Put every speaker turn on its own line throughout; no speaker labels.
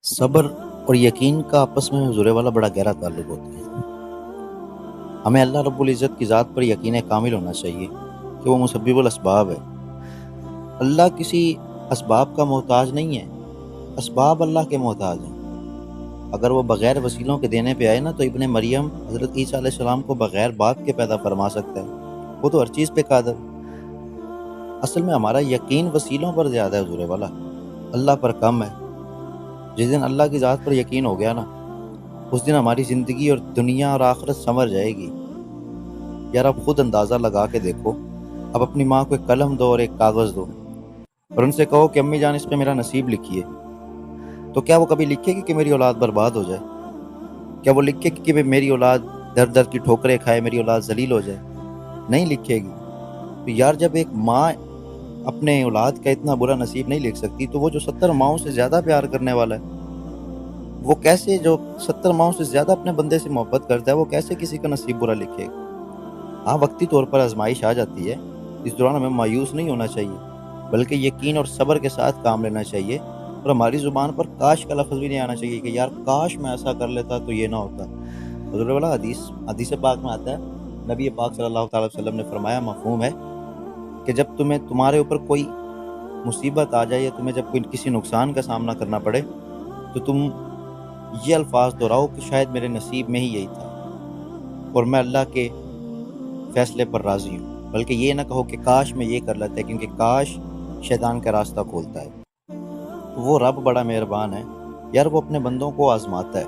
صبر اور یقین کا آپس میں حضور والا بڑا گہرا تعلق ہوتا ہے۔ ہمیں اللہ رب العزت کی ذات پر یقین کامل ہونا چاہیے کہ وہ مسبب الاسباب ہے۔ اللہ کسی اسباب کا محتاج نہیں ہے، اسباب اللہ کے محتاج ہیں۔ اگر وہ بغیر وسیلوں کے دینے پہ آئے نا تو ابن مریم حضرت عیسیٰ علیہ السلام کو بغیر باپ کے پیدا فرما سکتا ہے، وہ تو ہر چیز پہ قادر ہے۔ اصل میں ہمارا یقین وسیلوں پر زیادہ ہے حضور والا، اللہ پر کم ہے۔ جس دن اللہ کی ذات پر یقین ہو گیا نا، اس دن ہماری زندگی اور دنیا اور آخرت سنور جائے گی۔ یار اب خود اندازہ لگا کے دیکھو، اب اپنی ماں کو ایک قلم دو اور ایک کاغذ دو اور ان سے کہو کہ امی جان اس پہ میرا نصیب لکھیے، تو کیا وہ کبھی لکھے گی کہ میری اولاد برباد ہو جائے؟ کیا وہ لکھے گی کہ میری اولاد در در کی ٹھوکریں کھائے، میری اولاد ذلیل ہو جائے؟ نہیں لکھے گی۔ تو یار جب ایک ماں اپنے اولاد کا اتنا برا نصیب نہیں لکھ سکتی تو وہ جو 70 ماؤں سے زیادہ پیار کرنے والا ہے، وہ کیسے جو 70 ماؤں سے زیادہ اپنے بندے سے محبت کرتا ہے، وہ کیسے کسی کا نصیب برا لکھے گا؟ ہاں وقتی طور پر آزمائش آ جاتی ہے، اس دوران ہمیں مایوس نہیں ہونا چاہیے، بلکہ یقین اور صبر کے ساتھ کام لینا چاہیے، اور ہماری زبان پر کاش کا لفظ بھی نہیں آنا چاہیے کہ یار کاش میں ایسا کر لیتا تو یہ نہ ہوتا۔ حضور والا حدیث پاک میں آتا ہے، نبی پاک صلی اللہ تعالی وسلم نے فرمایا، مفہوم ہے کہ جب تمہارے اوپر کوئی مصیبت آ جائے یا تمہیں جب کوئی کسی نقصان کا سامنا کرنا پڑے تو تم یہ الفاظ دہراؤ کہ شاید میرے نصیب میں ہی یہی تھا اور میں اللہ کے فیصلے پر راضی ہوں، بلکہ یہ نہ کہو کہ کاش میں یہ کر لیتا ہے، کیونکہ کاش شیطان کا راستہ کھولتا ہے۔ وہ رب بڑا مہربان ہے یار، وہ اپنے بندوں کو آزماتا ہے،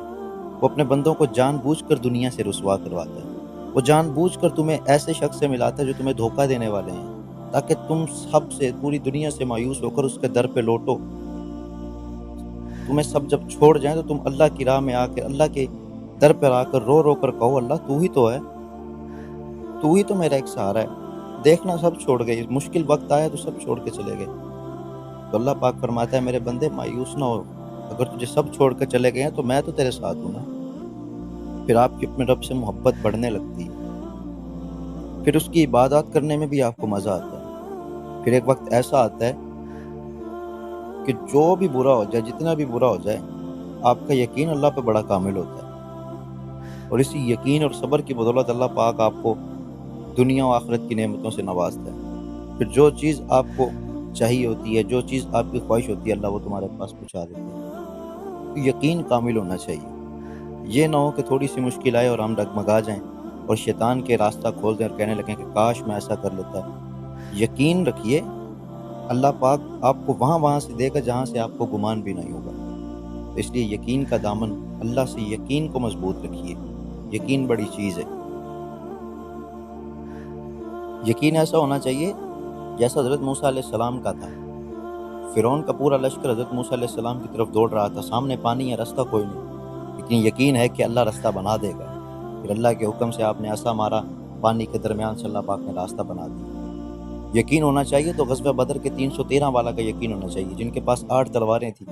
وہ اپنے بندوں کو جان بوجھ کر دنیا سے رسوا کرواتا ہے، وہ جان بوجھ کر تمہیں ایسے شخص سے ملاتا ہے جو تمہیں دھوکہ دینے والے ہیں، تاکہ تم سب سے پوری دنیا سے مایوس ہو کر اس کے در پہ لوٹو۔ تمہیں سب جب چھوڑ جائیں تو تم اللہ کی راہ میں آ کر، اللہ کے در پر آ کر رو رو کر کہو، اللہ تو ہی تو ہے، تو ہی تو میرا ایک سہارا ہے۔ دیکھنا سب چھوڑ گئے، مشکل وقت آیا تو سب چھوڑ کے چلے گئے۔ تو اللہ پاک فرماتا ہے، میرے بندے مایوس نہ ہو، اگر تجھے سب چھوڑ کر چلے گئے ہیں تو میں تو تیرے ساتھ ہوں نا۔ پھر آپ کی اپنے رب سے محبت بڑھنے لگتی ہے، پھر اس کی عبادات کرنے میں بھی آپ کو مزہ آتا ہے۔ پھر ایک وقت ایسا آتا ہے کہ جو بھی برا ہو جائے، جتنا بھی برا ہو جائے، آپ کا یقین اللہ پہ بڑا کامل ہوتا ہے، اور اسی یقین اور صبر کی بدولت اللہ پاک آپ کو دنیا و آخرت کی نعمتوں سے نوازتا ہے۔ پھر جو چیز آپ کو چاہیے ہوتی ہے، جو چیز آپ کی خواہش ہوتی ہے، اللہ وہ تمہارے پاس پہنچا دیتا ہے۔ تو یقین کامل ہونا چاہیے، یہ نہ ہو کہ تھوڑی سی مشکل آئے اور ہم ڈگمگا جائیں اور شیطان کے راستہ کھول دیں اور کہنے لگیں کہ کاش میں ایسا کر لیتا۔ یقین رکھیے، اللہ پاک آپ کو وہاں سے دے گا جہاں سے آپ کو گمان بھی نہیں ہوگا۔ تو اس لیے یقین کا دامن، اللہ سے یقین کو مضبوط رکھیے، یقین بڑی چیز ہے۔ یقین ایسا ہونا چاہیے جیسا حضرت موسیٰ علیہ السلام کا تھا۔ فرعون کا پورا لشکر حضرت موسیٰ علیہ السلام کی طرف دوڑ رہا تھا، سامنے پانی ہے، راستہ کوئی نہیں، لیکن یقین ہے کہ اللہ راستہ بنا دے گا۔ پھر اللہ کے حکم سے آپ نے عصا مارا، پانی کے درمیان سے اللہ پاک نے راستہ بنا دیا۔ یقین ہونا چاہیے تو غزوہ بدر کے 313 والا کا یقین ہونا چاہیے، جن کے پاس 8 تلواریں تھیں،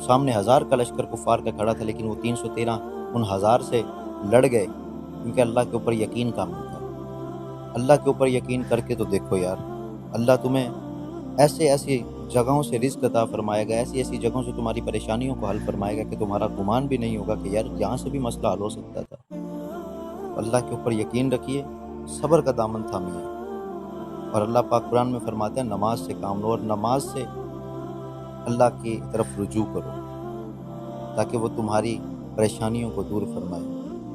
سامنے 1000 کا لشکر کفار کا کھڑا تھا، لیکن وہ 313 ان 1000 سے لڑ گئے، کیونکہ اللہ کے اوپر یقین کامل تھا۔ اللہ کے اوپر یقین کر کے تو دیکھو یار، اللہ تمہیں ایسی جگہوں سے رزق عطا فرمائے گا، ایسی جگہوں سے تمہاری پریشانیوں کو حل فرمائے گا کہ تمہارا گمان بھی نہیں ہوگا کہ یار یہاں سے بھی مسئلہ حل ہو سکتا تھا۔ اللہ کے اوپر یقین رکھیے، صبر کا دامن تھامیے، اور اللہ پاک قرآن میں فرماتے ہیں نماز سے کام لو، اور نماز سے اللہ کی طرف رجوع کرو تاکہ وہ تمہاری پریشانیوں کو دور فرمائے۔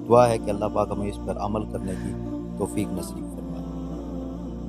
دعا ہے کہ اللہ پاک ہمیں اس پر عمل کرنے کی توفیق نصیب فرمائے۔